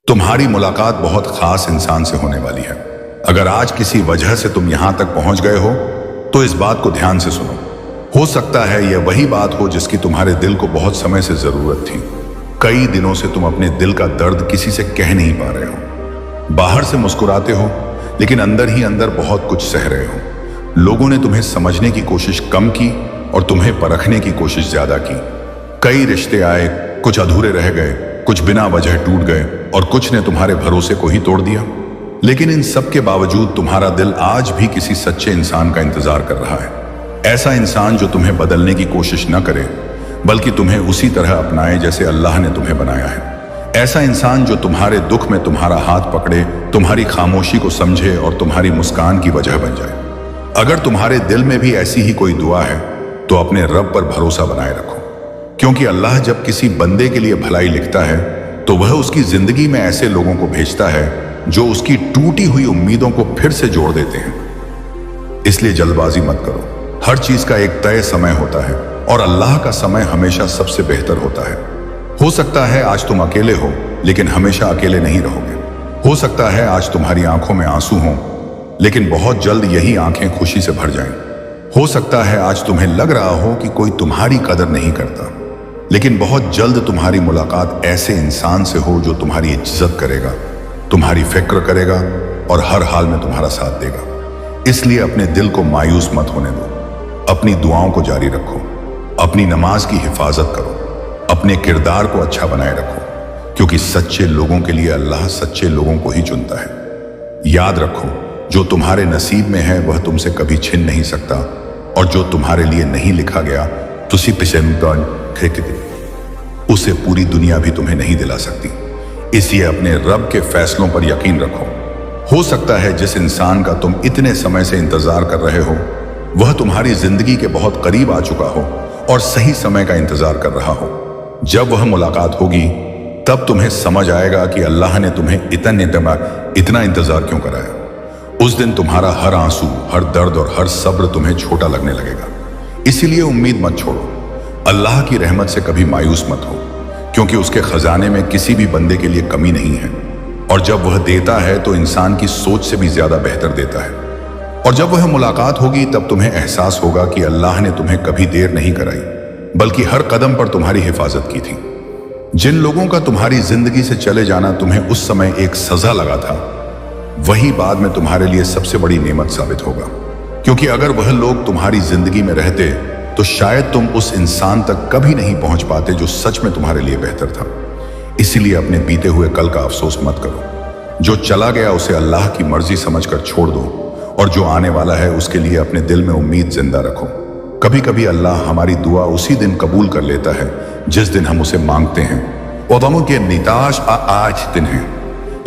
तुम्हारी मुलाकात बहुत खास इंसान से होने वाली है। अगर आज किसी वजह से तुम यहां तक पहुंच गए हो तो इस बात को ध्यान से सुनो। हो सकता है यह वही बात हो जिसकी तुम्हारे दिल को बहुत समय से जरूरत थी। कई दिनों से तुम अपने दिल का दर्द किसी से कह नहीं पा रहे हो। बाहर से मुस्कुराते हो लेकिन अंदर ही अंदर बहुत कुछ सह रहे हो। लोगों ने तुम्हें समझने की कोशिश कम की और तुम्हें परखने की कोशिश ज्यादा की। कई रिश्ते आए, कुछ अधूरे रह गए, कुछ बिना वजह टूट गए और कुछ ने तुम्हारे भरोसे को ही तोड़ दिया। लेकिन इन सब के बावजूद तुम्हारा दिल आज भी किसी सच्चे इंसान का इंतजार कर रहा है। ऐसा इंसान जो तुम्हें बदलने की कोशिश न करे बल्कि तुम्हें उसी तरह अपनाए जैसे अल्लाह ने तुम्हें बनाया है। ऐसा इंसान जो तुम्हारे दुख में तुम्हारा हाथ पकड़े, तुम्हारी खामोशी को समझे और तुम्हारी मुस्कान की वजह बन जाए। अगर तुम्हारे दिल में भी ऐसी ही कोई दुआ है तो अपने रब पर भरोसा बनाए रखो, क्योंकि अल्लाह जब किसी बंदे के लिए भलाई लिखता है तो वह उसकी जिंदगी में ऐसे लोगों को भेजता है जो उसकी टूटी हुई उम्मीदों को फिर से जोड़ देते हैं। इसलिए जल्दबाजी मत करो। हर चीज का एक तय समय होता है और अल्लाह का समय हमेशा सबसे बेहतर होता है। हो सकता है आज तुम अकेले हो लेकिन हमेशा अकेले नहीं रहोगे। हो सकता है आज तुम्हारी आंखों में आंसू हों लेकिन बहुत जल्द यही आंखें खुशी से भर जाएं। हो सकता है आज तुम्हें लग रहा हो कि कोई तुम्हारी कदर नहीं करता, लेकिन बहुत जल्द तुम्हारी मुलाकात ऐसे इंसान से हो जो तुम्हारी इज्जत करेगा, तुम्हारी फिक्र करेगा और हर हाल में तुम्हारा साथ देगा। इसलिए अपने दिल को मायूस मत होने दो। अपनी दुआओं को जारी रखो, अपनी नमाज की हिफाजत करो, अपने किरदार को अच्छा बनाए रखो, क्योंकि सच्चे लोगों के लिए अल्लाह सच्चे लोगों को ही चुनता है। याद रखो, जो तुम्हारे नसीब में है वह तुमसे कभी छिन नहीं सकता और जो तुम्हारे लिए नहीं लिखा गया उसे पूरी दुनिया भी तुम्हें नहीं दिला सकती। इसलिए अपने रब के फैसलों पर यकीन रखो। हो सकता है जिस इंसान का तुम इतने समय से इंतजार कर रहे हो वह तुम्हारी जिंदगी के बहुत करीब आ चुका हो और सही समय का इंतजार कर रहा हो। जब वह मुलाकात होगी तब तुम्हें समझ आएगा कि अल्लाह ने तुम्हें इतना इंतजार क्यों कराया। उस दिन तुम्हारा हर आंसू, हर दर्द और हर सब्र तुम्हें छोटा लगने लगेगा। इसीलिए उम्मीद मत छोड़ो। अल्लाह की रहमत से कभी मायूस मत हो, क्योंकि उसके खजाने में किसी भी बंदे के लिए कमी नहीं है। और जब वह देता है तो इंसान की सोच से भी ज्यादा बेहतर देता है। और जब वह मुलाकात होगी तब तुम्हें एहसास होगा कि अल्लाह ने तुम्हें कभी देर नहीं कराई, बल्कि हर कदम पर तुम्हारी हिफाजत की थी। जिन लोगों का तुम्हारी जिंदगी से चले जाना तुम्हें उस समय एक सजा लगा था, वही बाद में तुम्हारे लिए सबसे बड़ी नेमत साबित होगा। क्योंकि अगर वह लोग तुम्हारी जिंदगी में रहते तो शायद तुम उस इंसान तक कभी नहीं पहुंच पाते जो सच में तुम्हारे लिए बेहतर था। इसीलिए अपने बीते हुए कल का अफसोस मत करो। जो चला गया उसे अल्लाह की मर्जी समझकर छोड़ दो और जो आने वाला है उसके लिए अपने दिल में उम्मीद जिंदा रखो। कभी कभी अल्लाह हमारी दुआ उसी दिन कबूल कर लेता है जिस दिन हम उसे मांगते हैं। और के निताश आज दिन है,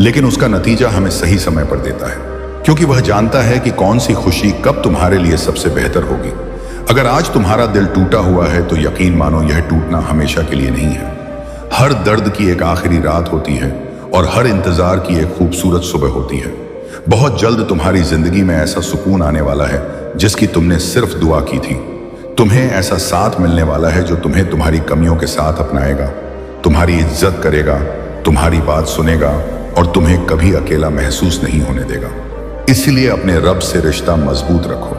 लेकिन उसका नतीजा हमें सही समय पर देता है, क्योंकि वह जानता है कि कौन सी खुशी कब तुम्हारे लिए सबसे बेहतर होगी। अगर आज तुम्हारा दिल टूटा हुआ है तो यकीन मानो यह टूटना हमेशा के लिए नहीं है। हर दर्द की एक आखिरी रात होती है और हर इंतजार की एक खूबसूरत सुबह होती है। बहुत जल्द तुम्हारी जिंदगी में ऐसा सुकून आने वाला है जिसकी तुमने सिर्फ दुआ की थी। तुम्हें ऐसा साथ मिलने वाला है जो तुम्हें तुम्हारी कमियों के साथ अपनाएगा, तुम्हारी इज्जत करेगा, तुम्हारी बात सुनेगा और तुम्हें कभी अकेला महसूस नहीं होने देगा। इसलिए अपने रब से रिश्ता मजबूत रखो।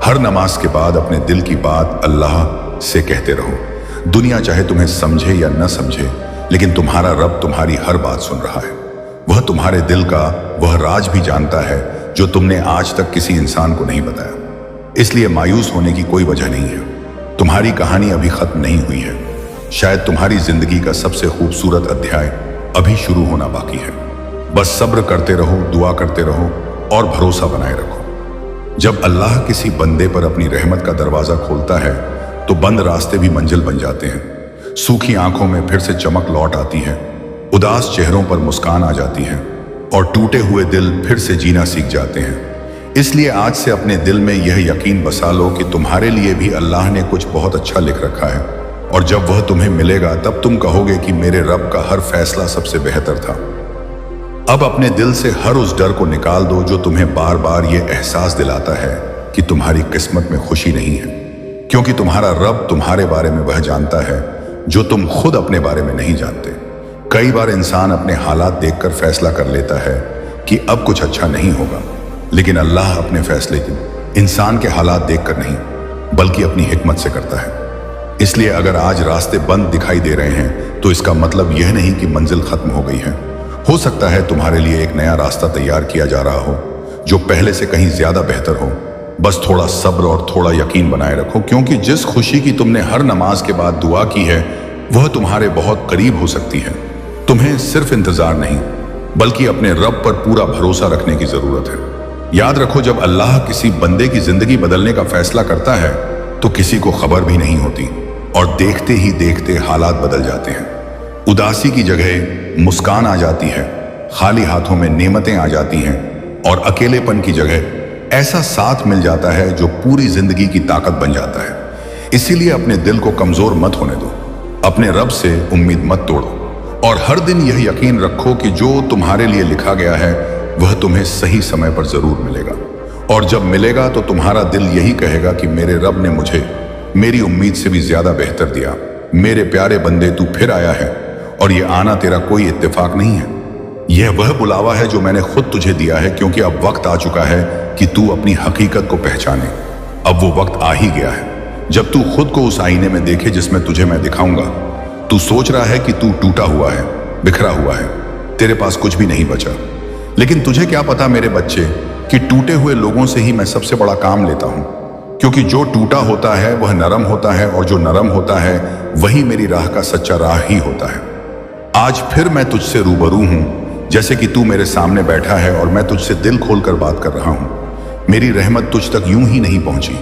हर नमाज के बाद अपने दिल की बात अल्लाह से कहते रहो। दुनिया चाहे तुम्हें समझे या न समझे, लेकिन तुम्हारा रब तुम्हारी हर बात सुन रहा है। वह तुम्हारे दिल का वह राज भी जानता है जो तुमने आज तक किसी इंसान को नहीं बताया। इसलिए मायूस होने की कोई वजह नहीं है। तुम्हारी कहानी अभी खत्म नहीं हुई है। शायद तुम्हारी जिंदगी का सबसे खूबसूरत अध्याय अभी शुरू होना बाकी है। बस सब्र करते रहो, दुआ करते रहो और भरोसा बनाए रखो। जब अल्लाह किसी बंदे पर अपनी रहमत का दरवाजा खोलता है तो बंद रास्ते भी मंजिल बन जाते हैं। सूखी आंखों में फिर से चमक लौट आती है, उदास चेहरों पर मुस्कान आ जाती है और टूटे हुए दिल फिर से जीना सीख जाते हैं। इसलिए आज से अपने दिल में यह यकीन बसा लो कि तुम्हारे लिए भी अल्लाह ने कुछ बहुत अच्छा लिख रखा है। और जब वह तुम्हें मिलेगा तब तुम कहोगे कि मेरे रब का हर फैसला सबसे बेहतर था। अब अपने दिल से हर उस डर को निकाल दो जो तुम्हें बार बार ये एहसास दिलाता है कि तुम्हारी किस्मत में खुशी नहीं है, क्योंकि तुम्हारा रब तुम्हारे बारे में वह जानता है जो तुम खुद अपने बारे में नहीं जानते। कई बार इंसान अपने हालात देखकर फैसला कर लेता है कि अब कुछ अच्छा नहीं होगा, लेकिन अल्लाह अपने फैसले इंसान के हालात देखकर नहीं बल्कि अपनी हिकमत से करता है। इसलिए अगर आज रास्ते बंद दिखाई दे रहे हैं तो इसका मतलब यह नहीं कि मंजिल खत्म हो गई है। हो सकता है तुम्हारे लिए एक नया रास्ता तैयार किया जा रहा हो जो पहले से कहीं ज्यादा बेहतर हो। बस थोड़ा सब्र और थोड़ा यकीन बनाए रखो, क्योंकि जिस खुशी की तुमने हर नमाज के बाद दुआ की है वह तुम्हारे बहुत करीब हो सकती है। तुम्हें सिर्फ इंतजार नहीं बल्कि अपने रब पर पूरा भरोसा रखने की जरूरत है। याद रखो, जब अल्लाह किसी बंदे की जिंदगी बदलने का फैसला करता है तो किसी को खबर भी नहीं होती और देखते ही देखते हालात बदल जाते हैं। उदासी की जगह मुस्कान आ जाती है, खाली हाथों में नेमतें आ जाती हैं और अकेलेपन की जगह ऐसा साथ मिल जाता है जो पूरी जिंदगी की ताकत बन जाता है। इसीलिए अपने दिल को कमजोर मत होने दो, अपने रब से उम्मीद मत तोड़ो और हर दिन यह यकीन रखो कि जो तुम्हारे लिए लिखा गया है वह तुम्हें सही समय पर जरूर मिलेगा। और जब मिलेगा तो तुम्हारा दिल यही कहेगा कि मेरे रब ने मुझे मेरी उम्मीद से भी ज्यादा बेहतर दिया। मेरे प्यारे बंदे, तू फिर आया है और ये आना तेरा कोई इत्तेफाक नहीं है, यह वह बुलावा है जो मैंने खुद तुझे दिया है, क्योंकि अब वक्त आ चुका है कि तू अपनी हकीकत को पहचाने। अब वो वक्त आ ही गया है जब तू खुद को उस आईने में देखे जिसमें तुझे मैं दिखाऊंगा। तू सोच रहा है कि तू टूटा हुआ है, बिखरा हुआ है, तेरे पास कुछ भी नहीं बचा, लेकिन तुझे क्या पता मेरे बच्चे कि टूटे हुए लोगों से ही मैं सबसे बड़ा काम लेता हूं, क्योंकि जो टूटा होता है वह नरम होता है और जो नरम होता है वही मेरी राह का सच्चा राह ही होता है। आज फिर मैं तुझसे रूबरू हूं, जैसे कि तू मेरे सामने बैठा है और मैं तुझसे दिल खोलकर बात कर रहा हूं। मेरी रहमत तुझ तक यूं ही नहीं पहुंची।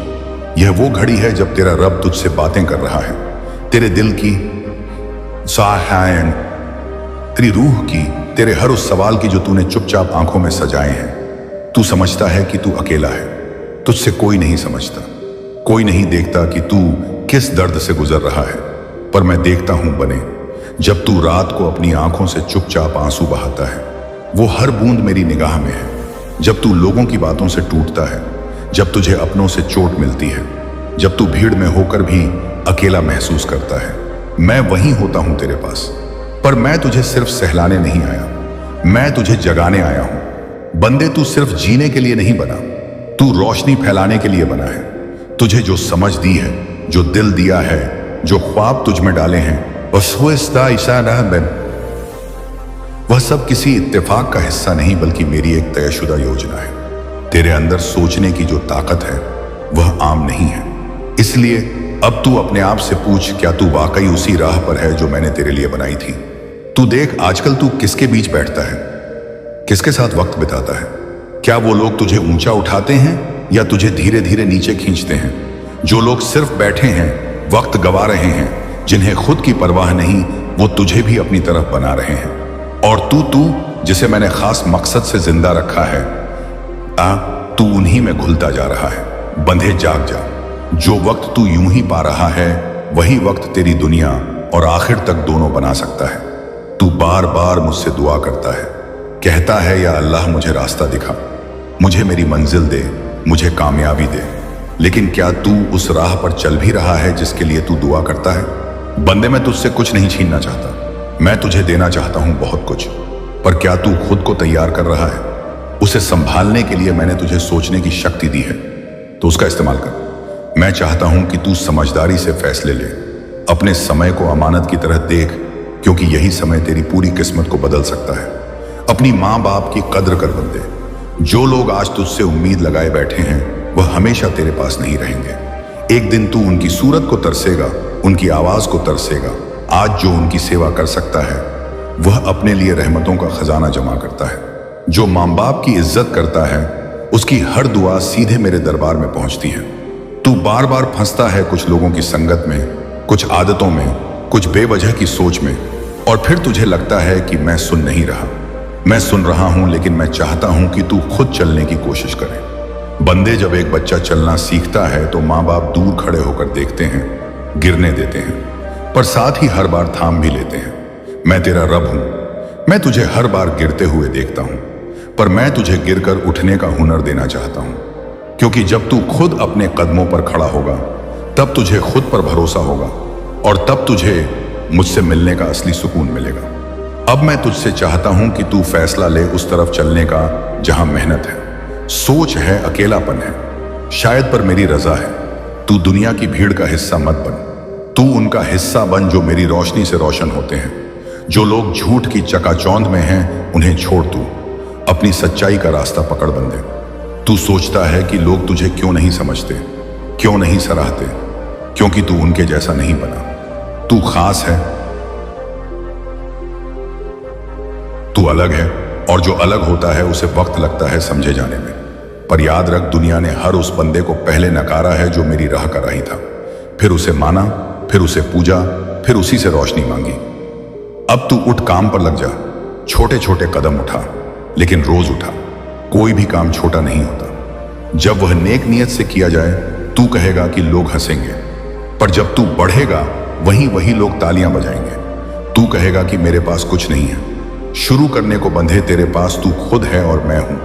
यह वो घड़ी है जब तेरा रब तुझसे बातें कर रहा है, तेरे दिल की, तेरी रूह की, तेरे हर उस सवाल की जो तूने चुपचाप आंखों में सजाए हैं। तू समझता है कि तू अकेला है, तुझसे कोई नहीं समझता, कोई नहीं देखता कि तू किस दर्द से गुजर रहा है, पर मैं देखता हूं बने, जब तू रात को अपनी आंखों से चुपचाप आंसू बहाता है। वो हर बूंद मेरी निगाह में है, जब तू लोगों की बातों से टूटता है, जब तुझे अपनों से चोट मिलती है, जब तू भीड़ में होकर भी अकेला महसूस करता है। मैं वहीं होता हूं तेरे पास, पर मैं तुझे सिर्फ सहलाने नहीं आया, मैं तुझे जगाने आया हूं। बंदे, तू सिर्फ जीने के लिए नहीं बना, तू रोशनी फैलाने के लिए बना है। तुझे जो समझ दी है, जो दिल दिया है, जो ख्वाब तुझ में डाले हैं, वह सब किसी इत्तेफाक का हिस्सा नहीं बल्कि मेरी एक तयशुदा योजना है। तेरे अंदर सोचने की जो ताकत है वह आम नहीं है। इसलिए अब तू अपने आप से पूछ, क्या तू वाकई उसी राह पर है जो मैंने तेरे लिए बनाई थी? तू देख, आजकल तू किसके बीच बैठता है, किसके साथ वक्त बिताता है? क्या वो लोग तुझे ऊंचा उठाते हैं या तुझे धीरे धीरे नीचे खींचते हैं? जो लोग सिर्फ बैठे हैं, वक्त गवा रहे हैं, जिन्हें खुद की परवाह नहीं, वो तुझे भी अपनी तरफ बना रहे हैं। और तू जिसे मैंने खास मकसद से जिंदा रखा है, तू उन्हीं में घुलता जा रहा है। बंधे जाग जा, जो वक्त तू यूं ही पा रहा है वही वक्त तेरी दुनिया और आखिर तक दोनों बना सकता है। तू बार बार मुझसे दुआ करता है, कहता है या अल्लाह मुझे रास्ता दिखा, मुझे मेरी मंजिल दे, मुझे कामयाबी दे। लेकिन क्या तू उस राह पर चल भी रहा है जिसके लिए तू दुआ करता है? बंदे, मैं तुझसे कुछ नहीं छीनना चाहता, मैं तुझे देना चाहता हूं बहुत कुछ। पर क्या तू खुद को तैयार कर रहा है? उसे संभालने के लिए मैंने तुझे सोचने की शक्ति दी है, तो उसका इस्तेमाल कर। मैं चाहता हूं कि तू समझदारी से फैसले ले, अपने समय को अमानत की तरह देख, क्योंकि यही समय तेरी पूरी किस्मत को बदल सकता है। अपनी माँ बाप की कद्र कर बंदे। जो लोग आज तुझसे उम्मीद लगाए बैठे हैं वह हमेशा तेरे पास नहीं रहेंगे। एक दिन तू उनकी सूरत को तरसेगा, उनकी आवाज को तरसेगा। आज जो उनकी सेवा कर सकता है वह अपने लिए रहमतों का खजाना जमा करता है। जो माँ बाप की इज्जत करता है उसकी हर दुआ सीधे मेरे दरबार में पहुंचती है। तू बार बार फंसता है कुछ लोगों की संगत में, कुछ आदतों में, कुछ बेवजह की सोच में, और फिर तुझे लगता है कि मैं सुन नहीं रहा। मैं सुन रहा हूं, लेकिन मैं चाहता हूं कि तू खुद चलने की कोशिश करे। बंदे, जब एक बच्चा चलना सीखता है तो माँ बाप दूर खड़े होकर देखते हैं, गिरने देते हैं, पर साथ ही हर बार थाम भी लेते हैं। मैं तेरा रब हूं, मैं तुझे हर बार गिरते हुए देखता हूं, पर मैं तुझे गिरकर उठने का हुनर देना चाहता हूं, क्योंकि जब तू खुद अपने कदमों पर खड़ा होगा तब तुझे खुद पर भरोसा होगा और तब तुझे मुझसे मिलने का असली सुकून मिलेगा। अब मैं तुझसे चाहता हूं कि तू फैसला ले उस तरफ चलने का जहां मेहनत है, सोच है, अकेलापन है, शायद पर मेरी रजा है। तू दुनिया की भीड़ का हिस्सा मत बन, तू उनका हिस्सा बन जो मेरी रोशनी से रोशन होते हैं। जो लोग झूठ की चकाचौंध में हैं उन्हें छोड़ तू अपनी सच्चाई का रास्ता पकड़ बंदे। तू सोचता है कि लोग तुझे क्यों नहीं समझते, क्यों नहीं सराहते, क्योंकि तू उनके जैसा नहीं बना। तू खास है, तू अलग है, और जो अलग होता है उसे वक्त लगता है समझे जाने में। पर याद रख, दुनिया ने हर उस बंदे को पहले नकारा है जो मेरी राह का राही था, फिर उसे माना, फिर उसे पूजा, फिर उसी से रोशनी मांगी। अब तू उठ, काम पर लग जा, छोटे छोटे कदम उठा, लेकिन रोज उठा। कोई भी काम छोटा नहीं होता। जब वह नेक नियत से किया जाए तू कहेगा कि लोग हंसेंगे, पर जब तू बढ़ेगा वही लोग तालियां बजाएंगे। तू कहेगा कि मेरे पास कुछ नहीं है। शुरू करने को बंधे तेरे पास तू खुद है और मैं हूं।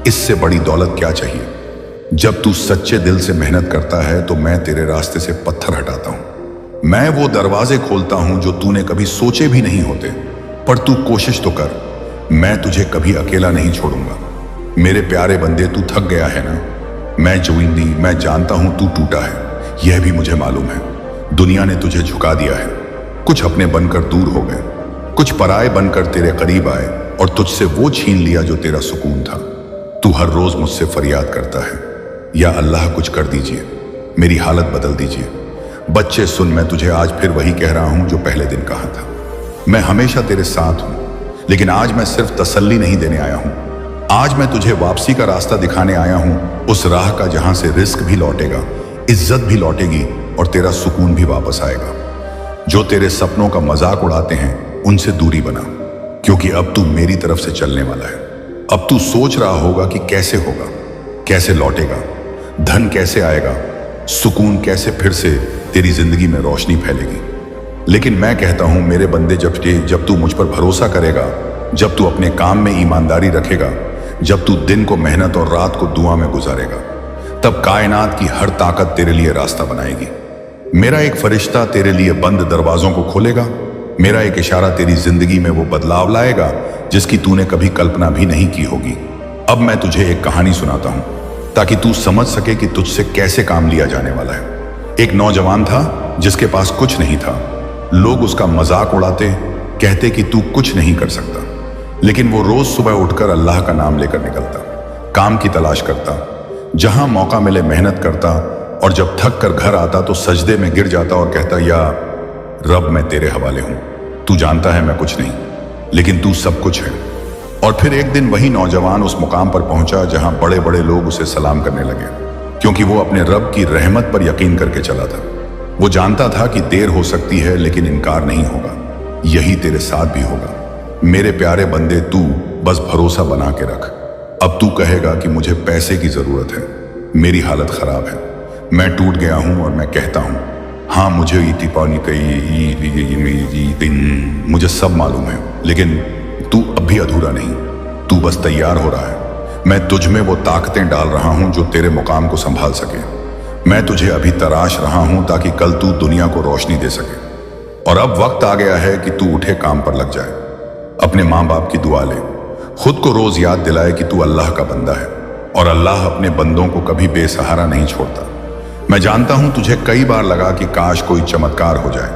इससे बड़ी दौलत क्या चाहिए? जब तू सच्चे दिल से मेहनत करता है तो मैं तेरे रास्ते से पत्थर हटाता हूं। मैं वो दरवाजे खोलता हूं जो तूने कभी सोचे भी नहीं होते। पर तू कोशिश तो कर, मैं तुझे कभी अकेला नहीं छोड़ूंगा। मेरे प्यारे बंदे, तू थक गया है ना? मैं जोइंदी, मैं जानता हूं तू टूटा है, यह भी मुझे मालूम है। दुनिया ने तुझे झुका दिया है, कुछ अपने बनकर दूर हो गए, कुछ पराए बनकर तेरे करीब आए और तुझसे वो छीन लिया जो तेरा सुकून था। तू हर रोज मुझसे फरियाद करता है, या अल्लाह कुछ कर दीजिए, मेरी हालत बदल दीजिए। बच्चे सुन, मैं तुझे आज फिर वही कह रहा हूं जो पहले दिन कहा था। मैं हमेशा तेरे साथ हूं, लेकिन आज मैं सिर्फ तसल्ली नहीं देने आया हूं। आज मैं तुझे वापसी का रास्ता दिखाने आया हूं, उस राह का जहां से रिस्क भी लौटेगा, इज्जत भी लौटेगी और तेरा सुकून भी वापस आएगा। जो तेरे सपनों का मजाक उड़ाते हैं उनसे दूरी बना, क्योंकि अब तू मेरी तरफ से चलने वाला है। अब तू सोच रहा होगा कि कैसे होगा, कैसे लौटेगा, धन कैसे आएगा, सुकून कैसे फिर से तेरी जिंदगी में रोशनी फैलेगी। लेकिन मैं कहता हूं मेरे बंदे, जब तू मुझ पर भरोसा करेगा, जब तू अपने काम में ईमानदारी रखेगा, जब तू दिन को मेहनत और रात को दुआ में गुजारेगा, तब कायनात की हर ताकत तेरे लिए रास्ता बनाएगी। मेरा एक फरिश्ता तेरे लिए बंद दरवाजों को खोलेगा। मेरा एक इशारा तेरी जिंदगी में वो बदलाव लाएगा जिसकी तूने कभी कल्पना भी नहीं की होगी। अब मैं तुझे एक कहानी सुनाता हूं ताकि तू समझ सके कि तुझसे कैसे काम लिया जाने वाला है। एक नौजवान था जिसके पास कुछ नहीं था। लोग उसका मजाक उड़ाते, कहते कि तू कुछ नहीं कर सकता। लेकिन वो रोज सुबह उठकर अल्लाह का नाम लेकर निकलता, काम की तलाश करता, जहां मौका मिले मेहनत करता, और जब थक कर घर आता तो सजदे में गिर जाता और कहता, या रब, मैं तेरे हवाले हूं। तू जानता है मैं कुछ नहीं, लेकिन तू सब कुछ है। और फिर एक दिन वही नौजवान उस मुकाम पर पहुंचा जहां बड़े बड़े लोग उसे सलाम करने लगे, क्योंकि वो अपने रब की रहमत पर यकीन करके चला था। वो जानता था कि देर हो सकती है लेकिन इनकार नहीं होगा। यही तेरे साथ भी होगा। मेरे प्यारे बंदे, तू बस भरोसा बना के रख। अब तू कहेगा कि मुझे पैसे की जरूरत है, मेरी हालत खराब है, मैं टूट गया हूं, और मैं कहता हूं हाँ, मुझे मुझे सब मालूम है, लेकिन तू अब भी अधूरा नहीं, तू बस तैयार हो रहा है। मैं तुझ में वो ताकतें डाल रहा हूं जो तेरे मुकाम को संभाल सके। मैं तुझे अभी तराश रहा हूं ताकि कल तू दुनिया को रोशनी दे सके। और अब वक्त आ गया है कि तू उठे, काम पर लग जाए। अपने माँ बाप की दुआ ले, खुद को रोज याद दिलाए कि तू अल्लाह का बंदा है, और अल्लाह अपने बंदों को कभी बेसहारा नहीं छोड़ता। मैं जानता हूं तुझे कई बार लगा कि काश कोई चमत्कार हो जाए,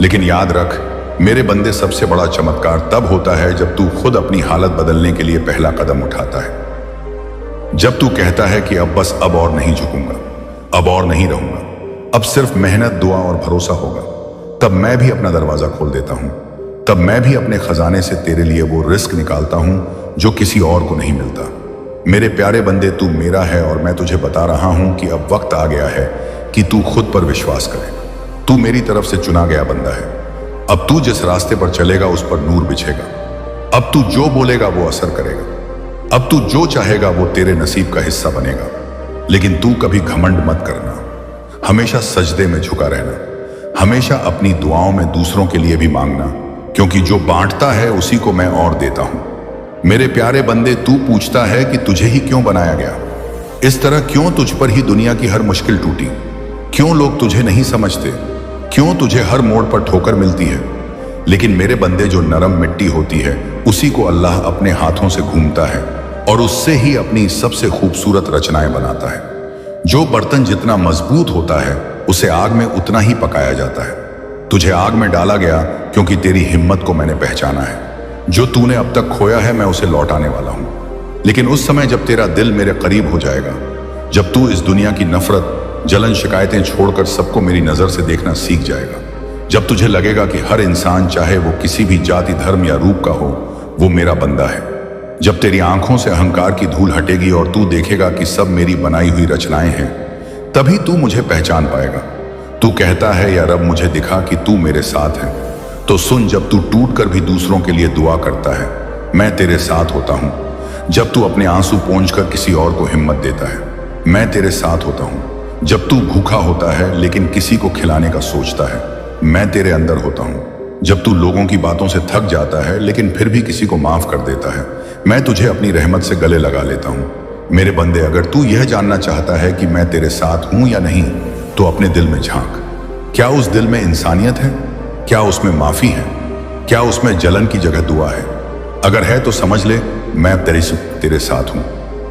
लेकिन याद रख मेरे बंदे, सबसे बड़ा चमत्कार तब होता है जब तू खुद अपनी हालत बदलने के लिए पहला कदम उठाता है। जब तू कहता है कि अब बस, अब और नहीं झुकूंगा, अब और नहीं रहूंगा, अब सिर्फ मेहनत, दुआ और भरोसा होगा, तब मैं भी अपना दरवाजा खोल देता हूं। तब मैं भी अपने खजाने से तेरे लिए वो रिस्क निकालता हूं जो किसी और को नहीं मिलता। मेरे प्यारे बंदे, तू मेरा है और मैं तुझे बता रहा हूं कि अब वक्त आ गया है कि तू खुद पर विश्वास करे। तू मेरी तरफ से चुना गया बंदा है। अब तू जिस रास्ते पर चलेगा उस पर नूर बिछेगा। अब तू जो बोलेगा वो असर करेगा। अब तू जो चाहेगा वो तेरे नसीब का हिस्सा बनेगा। लेकिन तू कभी घमंड मत करना, हमेशा सजदे में झुका रहना, हमेशा अपनी दुआओं में दूसरों के लिए भी मांगना, क्योंकि जो बांटता है उसी को मैं और देता हूं। मेरे प्यारे बंदे, तू पूछता है कि तुझे ही क्यों बनाया गया, इस तरह क्यों तुझ पर ही दुनिया की हर मुश्किल टूटी, क्यों लोग तुझे नहीं समझते, क्यों तुझे हर मोड़ पर ठोकर मिलती है। लेकिन मेरे बंदे जो नरम मिट्टी होती है उसी को अल्लाह अपने हाथों से घूमता है और उससे ही अपनी सबसे खूबसूरत रचनाएं बनाता है। जो बर्तन जितना मजबूत होता है उसे आग में उतना ही पकाया जाता है। तुझे आग में डाला गया क्योंकि तेरी हिम्मत को मैंने पहचाना है। जो तूने अब तक खोया है मैं उसे लौटाने वाला हूं। लेकिन उस समय जब तेरा दिल मेरे करीब हो जाएगा, जब तू इस दुनिया की नफरत, जलन, शिकायतें छोड़कर सबको मेरी नजर से देखना सीख जाएगा, जब तुझे लगेगा कि हर इंसान चाहे वो किसी भी जाति, धर्म या रूप का हो, वो मेरा बंदा है, जब तेरी आंखों से अहंकार की धूल हटेगी और तू देखेगा कि सब मेरी बनाई हुई रचनाएं हैं, तभी तू मुझे पहचान पाएगा। तू कहता है या रब मुझे दिखा कि तू मेरे साथ है, तो सुन, जब तू टूट कर भी दूसरों के लिए दुआ करता है मैं तेरे साथ होता हूं। जब तू अपने आंसू पोंछकर किसी और को हिम्मत देता है मैं तेरे साथ होता हूं। जब तू भूखा होता है लेकिन किसी को खिलाने का सोचता है मैं तेरे अंदर होता हूं। जब तू लोगों की बातों से थक जाता है लेकिन फिर भी किसी को माफ कर देता है मैं तुझे अपनी रहमत से गले लगा लेता हूं। मेरे बंदे, अगर तू यह जानना चाहता है कि मैं तेरे साथ हूं या नहीं, तो अपने दिल में झांक। क्या उस दिल में इंसानियत है? क्या उसमें माफी है? क्या उसमें जलन की जगह दुआ है? अगर है तो समझ ले मैं तेरे साथ हूं।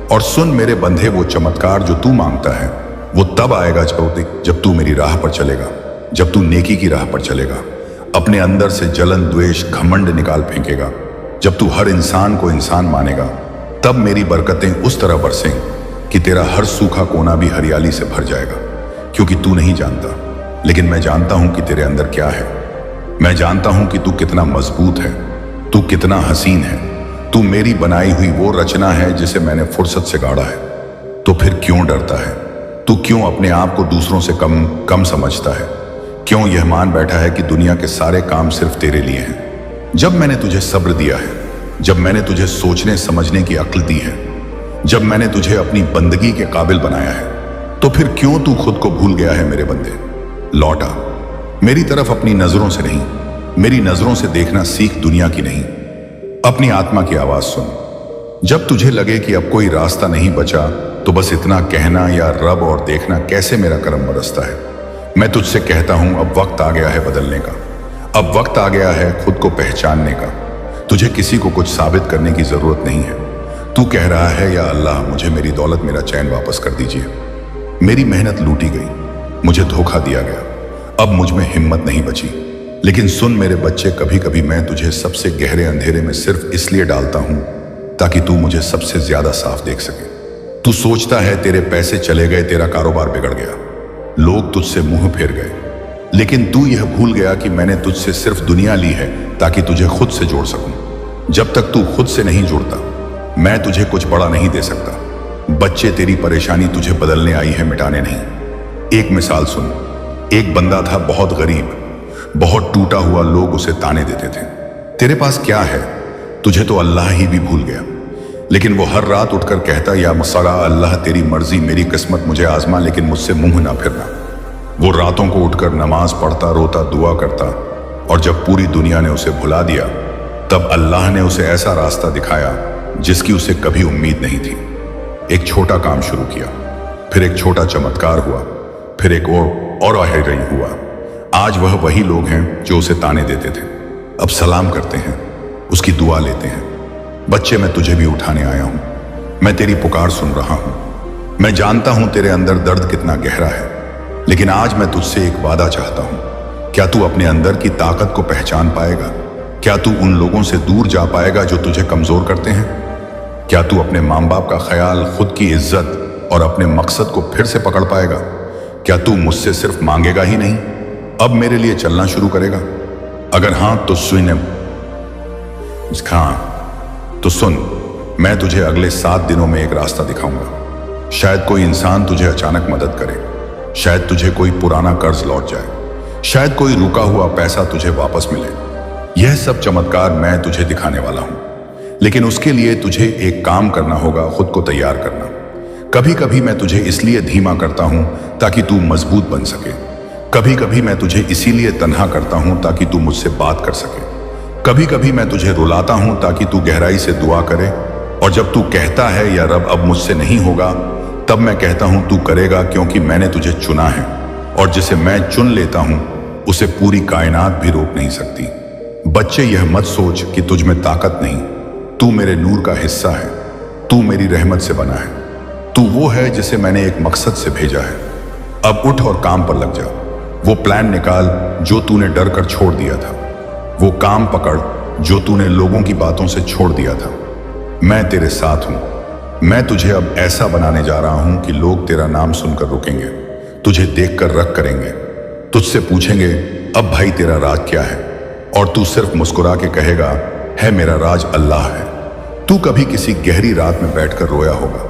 और सुन मेरे बंधे, वो चमत्कार जो तू मांगता है वो तब आएगा जब तू मेरी राह पर चलेगा, जब तू नेकी की राह पर चलेगा, अपने अंदर से जलन, द्वेष, घमंड निकाल फेंकेगा, जब तू हर इंसान को इंसान मानेगा, तब मेरी बरकतें उस तरह बरसेंगी कि तेरा हर सूखा कोना भी हरियाली से भर जाएगा। क्योंकि तू नहीं जानता, लेकिन मैं जानता हूं कि तेरे अंदर क्या है। मैं जानता हूं कि तू कितना मजबूत है, तू कितना हसीन है, तू मेरी बनाई हुई वो रचना है जिसे मैंने फुर्सत से गाड़ा है। तो फिर क्यों डरता है? तू क्यों अपने आप को दूसरों से कम समझता है? क्यों यह मान बैठा है कि दुनिया के सारे काम सिर्फ तेरे लिए हैं? जब मैंने तुझे सब्र दिया है, जब मैंने तुझे सोचने समझने की अक्ल दी है, जब मैंने तुझे अपनी बंदगी के काबिल बनाया है, तो फिर क्यों तू खुद को भूल गया है? मेरे बंदे, लौटा मेरी तरफ। अपनी नजरों से नहीं, मेरी नजरों से देखना सीख, दुनिया की नहीं। अपनी आत्मा की आवाज सुन। जब तुझे लगे कि अब कोई रास्ता नहीं बचा, तो बस इतना कहना, या रब, और देखना कैसे मेरा करम बरसता है। मैं तुझसे कहता हूं, अब वक्त आ गया है बदलने का, अब वक्त आ गया है खुद को पहचानने का। तुझे किसी को कुछ साबित करने की जरूरत नहीं है। तू कह रहा है, या अल्लाह मुझे मेरी दौलत, मेरा चैन वापस कर दीजिए। मेरी मेहनत लूटी गई, मुझे धोखा दिया गया, अब मुझ में हिम्मत नहीं बची। लेकिन सुन मेरे बच्चे, कभी कभी मैं तुझे सबसे गहरे अंधेरे में सिर्फ इसलिए डालता हूं ताकि तू मुझे सबसे ज्यादा साफ देख सके। तू सोचता है तेरे पैसे चले गए, तेरा कारोबार बिगड़ गया, लोग तुझसे मुंह फेर गए, लेकिन तू यह भूल गया कि मैंने तुझसे सिर्फ दुनिया ली है ताकि तुझे खुद से जोड़ सकूं। जब तक तू खुद से नहीं जुड़ता, मैं तुझे कुछ बड़ा नहीं दे सकता। बच्चे, तेरी परेशानी तुझे बदलने आई है, मिटाने नहीं। एक मिसाल सुन। एक बंदा था, बहुत गरीब, बहुत टूटा हुआ, लोग उसे ताने देते थे। तेरे पास क्या है? तुझे तो अल्लाह ही भी भूल गया। लेकिन वो हर रात उठकर कहता, या मसला अल्लाह, तेरी मर्जी, मेरी किस्मत, मुझे आजमा, लेकिन मुझसे मुंह ना फिरना। वो रातों को उठकर नमाज पढ़ता, रोता, दुआ करता, और जब पूरी दुनिया ने उसे भुला दिया, तब अल्लाह ने उसे ऐसा रास्ता दिखाया जिसकी उसे कभी उम्मीद नहीं थी। एक छोटा काम शुरू किया, फिर एक छोटा चमत्कार हुआ, फिर एक और हुआ। आज वह वही लोग हैं जो उसे ताने देते थे, अब सलाम करते हैं, उसकी दुआ लेते हैं। बच्चे, मैं तुझे भी उठाने आया हूं, मैं तेरी पुकार सुन रहा हूं। मैं जानता हूं तेरे अंदर दर्द कितना गहरा है, लेकिन आज मैं तुझसे एक वादा चाहता हूं। क्या तू अपने अंदर की ताकत को पहचान पाएगा? क्या तू उन लोगों से दूर जा पाएगा जो तुझे कमजोर करते हैं? क्या तू अपने माँ बाप का ख्याल, खुद की इज्जत और अपने मकसद को फिर से पकड़ पाएगा? क्या तू मुझसे सिर्फ मांगेगा ही नहीं, अब मेरे लिए चलना शुरू करेगा? अगर हां तो सुन, मैं तुझे अगले 7 दिनों में एक रास्ता दिखाऊंगा। शायद कोई इंसान तुझे अचानक मदद करे, शायद तुझे कोई पुराना कर्ज लौट जाए, शायद कोई रुका हुआ पैसा तुझे वापस मिले। यह सब चमत्कार मैं तुझे दिखाने वाला हूं, लेकिन उसके लिए तुझे एक काम करना होगा, खुद को तैयार करना। कभी कभी मैं तुझे इसलिए धीमा करता हूं ताकि तू मजबूत बन सके। कभी कभी मैं तुझे इसीलिए तन्हा करता हूं ताकि तू मुझसे बात कर सके। कभी कभी मैं तुझे रुलाता हूं ताकि तू गहराई से दुआ करे, और जब तू कहता है, या रब अब मुझसे नहीं होगा, तब मैं कहता हूं तू करेगा, क्योंकि मैंने तुझे चुना है, और जिसे मैं चुन लेता हूं उसे पूरी कायनात भी रोक नहीं सकती। बच्चे, यह मत सोच कि तुझ में ताकत नहीं। तू मेरे नूर का हिस्सा है। तू मेरी रहमत से बना है। तू वो है जिसे मैंने एक मकसद से भेजा है। अब उठ और काम पर लग जा। वो प्लान निकाल जो तूने डर कर छोड़ दिया था। वो काम पकड़ जो तूने लोगों की बातों से छोड़ दिया था। मैं तेरे साथ हूं। मैं तुझे अब ऐसा बनाने जा रहा हूं कि लोग तेरा नाम सुनकर रुकेंगे, तुझे देखकर रख करेंगे, तुझसे पूछेंगे अब भाई तेरा राज क्या है, और तू सिर्फ मुस्कुरा के कहेगा है मेरा राज अल्लाह है। तू कभी किसी गहरी रात में बैठकर रोया होगा,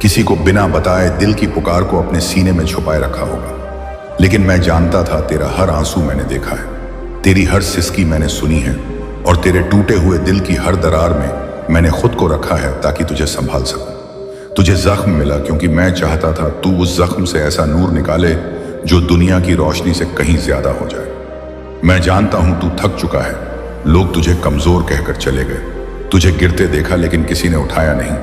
किसी को बिना बताए दिल की पुकार को अपने सीने में छुपाए रखा होगा, लेकिन मैं जानता था तेरा हर आंसू मैंने देखा है, तेरी हर सिसकी मैंने सुनी है, और तेरे टूटे हुए दिल की हर दरार में मैंने खुद को रखा है ताकि तुझे संभाल सकूं। तुझे जख्म मिला क्योंकि मैं चाहता था तू उस जख्म से ऐसा नूर निकाले जो दुनिया की रोशनी से कहीं ज्यादा हो जाए। मैं जानता हूं तू थक चुका है। लोग तुझे कमजोर कहकर चले गए, तुझे गिरते देखा लेकिन किसी ने उठाया नहीं।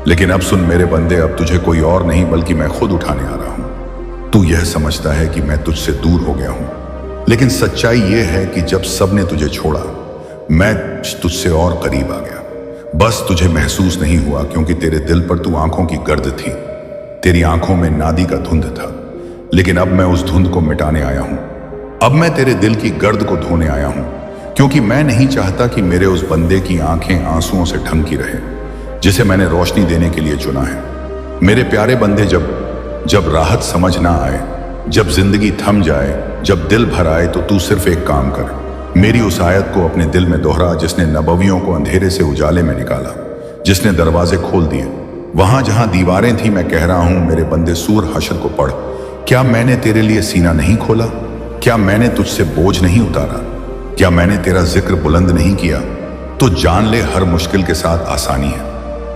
लेकिन अब सुन मेरे बंदे, अब तुझे कोई और नहीं बल्कि मैं खुद उठाने आ रहा हूं। तू यह समझता है कि मैं तुझसे दूर हो गया हूं, लेकिन सच्चाई यह है कि जब सबने तुझे छोड़ा मैं तुझसे और करीब आ गया। बस तुझे महसूस नहीं हुआ क्योंकि तेरे दिल पर तू आंखों की गर्द थी, तेरी आंखों में नादी का धुंध था। लेकिन अब मैं उस धुंध को मिटाने आया हूं। अब मैं तेरे दिल की गर्द को धोने आया हूं, क्योंकि मैं नहीं चाहता कि मेरे उस बंदे की आंखें आंसुओं से ढंकी रहे जिसे मैंने रोशनी देने के लिए चुना है। मेरे प्यारे बंदे, जब राहत समझ ना आए, जब जिंदगी थम जाए, जब दिल भर आए, तो तू सिर्फ एक काम कर, मेरी उस आयत को अपने दिल में दोहरा जिसने नबवियों को अंधेरे से उजाले में निकाला, जिसने दरवाजे खोल दिए। वहां जहां दीवारें थी, मैं कह रहा हूं मेरे बंदे, सूर हशर को पढ़। क्या मैंने तेरे लिए सीना नहीं खोला? क्या मैंने तुझसे बोझ नहीं उतारा? क्या मैंने तेरा जिक्र बुलंद नहीं किया? तो जान ले हर मुश्किल के साथ आसानी है।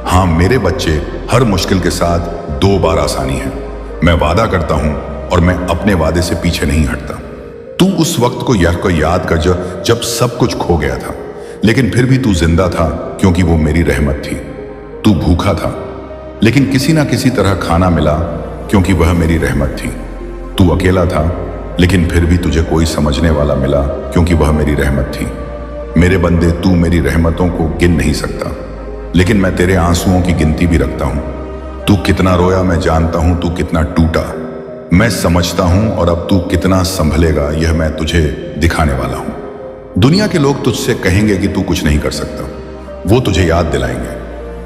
हाँ मेरे बच्चे, हर मुश्किल के साथ 2 बार आसानी है। मैं वादा करता हूं और मैं अपने वादे से पीछे नहीं हटता। तू उस वक्त को याद कर जब सब कुछ खो गया था, लेकिन फिर भी तू जिंदा था क्योंकि वो मेरी रहमत थी। तू भूखा था लेकिन किसी ना किसी तरह खाना मिला क्योंकि वह मेरी रहमत थी। तू अकेला था लेकिन फिर भी तुझे कोई समझने वाला मिला क्योंकि वह मेरी रहमत थी। मेरे बंदे, तू मेरी रहमतों को गिन नहीं सकता, लेकिन मैं तेरे आंसुओं की गिनती भी रखता हूं। तू कितना रोया मैं जानता हूं, तू कितना टूटा मैं समझता हूं, और अब तू कितना संभलेगा यह मैं तुझे दिखाने वाला हूं। दुनिया के लोग तुझसे कहेंगे कि तू कुछ नहीं कर सकता, वो तुझे याद दिलाएंगे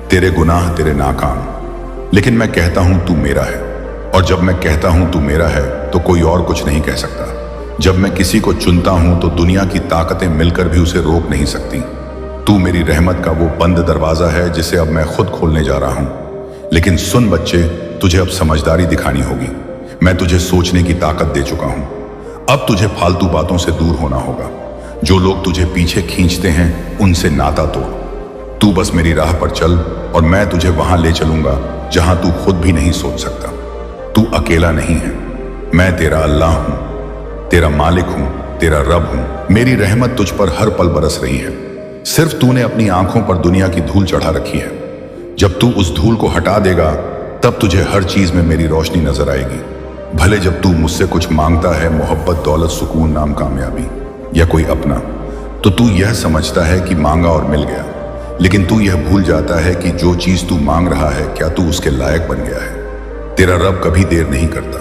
तेरे गुनाह, तेरे नाकाम, लेकिन मैं कहता हूं तू मेरा है, और जब मैं कहता हूं तू मेरा है तो कोई और कुछ नहीं कह सकता। जब मैं किसी को चुनता हूं तो दुनिया की ताकतें मिलकर भी उसे रोक नहीं सकती। तू मेरी रहमत का वो बंद दरवाजा है जिसे अब मैं खुद खोलने जा रहा हूं। लेकिन सुन बच्चे, तुझे अब समझदारी दिखानी होगी। मैं तुझे सोचने की ताकत दे चुका हूं। अब तुझे फालतू बातों से दूर होना होगा। जो लोग तुझे पीछे खींचते हैं उनसे नाता तोड़। तू बस मेरी राह पर चल और मैं तुझे वहां ले चलूंगा जहां तू खुद भी नहीं सोच सकता। तू अकेला नहीं है, मैं तेरा अल्लाह हूं, तेरा मालिक हूं, तेरा रब हूं। मेरी रहमत तुझ पर हर पल बरस रही है। सिर्फ तूने अपनी आंखों पर दुनिया की धूल चढ़ा रखी है। जब तू उस धूल को हटा देगा तब तुझे हर चीज में मेरी रोशनी नजर आएगी। भले जब तू मुझसे कुछ मांगता है, मोहब्बत, दौलत, सुकून, नाम, कामयाबी या कोई अपना, तो तू यह समझता है कि मांगा और मिल गया, लेकिन तू यह भूल जाता है कि जो चीज तू मांग रहा है क्या तू उसके लायक बन गया है। तेरा रब कभी देर नहीं करता,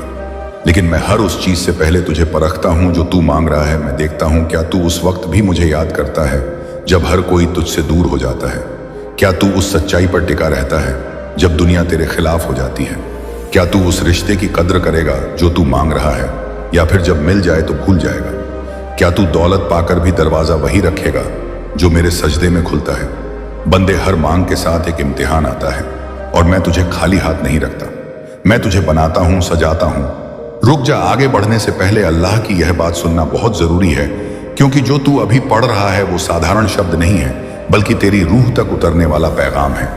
लेकिन मैं हर उस चीज से पहले तुझे परखता हूं जो तू मांग रहा है। मैं देखता हूं क्या तू उस वक्त भी मुझे याद करता है जब हर कोई तुझसे दूर हो जाता है। क्या तू उस सच्चाई पर टिका रहता है जब दुनिया तेरे खिलाफ हो जाती है। क्या तू उस रिश्ते की कद्र करेगा जो तू मांग रहा है, या फिर जब मिल जाए तो भूल जाएगा। क्या तू दौलत पाकर भी दरवाजा वही रखेगा जो मेरे सजदे में खुलता है। बंदे, हर मांग के साथ एक इम्तिहान आता है, और मैं तुझे खाली हाथ नहीं रखता। मैं तुझे बनाता हूं, सजाता हूं। रुक जा, आगे बढ़ने से पहले अल्लाह की यह बात सुनना बहुत जरूरी है, क्योंकि जो तू अभी पढ़ रहा है वो साधारण शब्द नहीं है, बल्कि तेरी रूह तक उतरने वाला पैगाम है।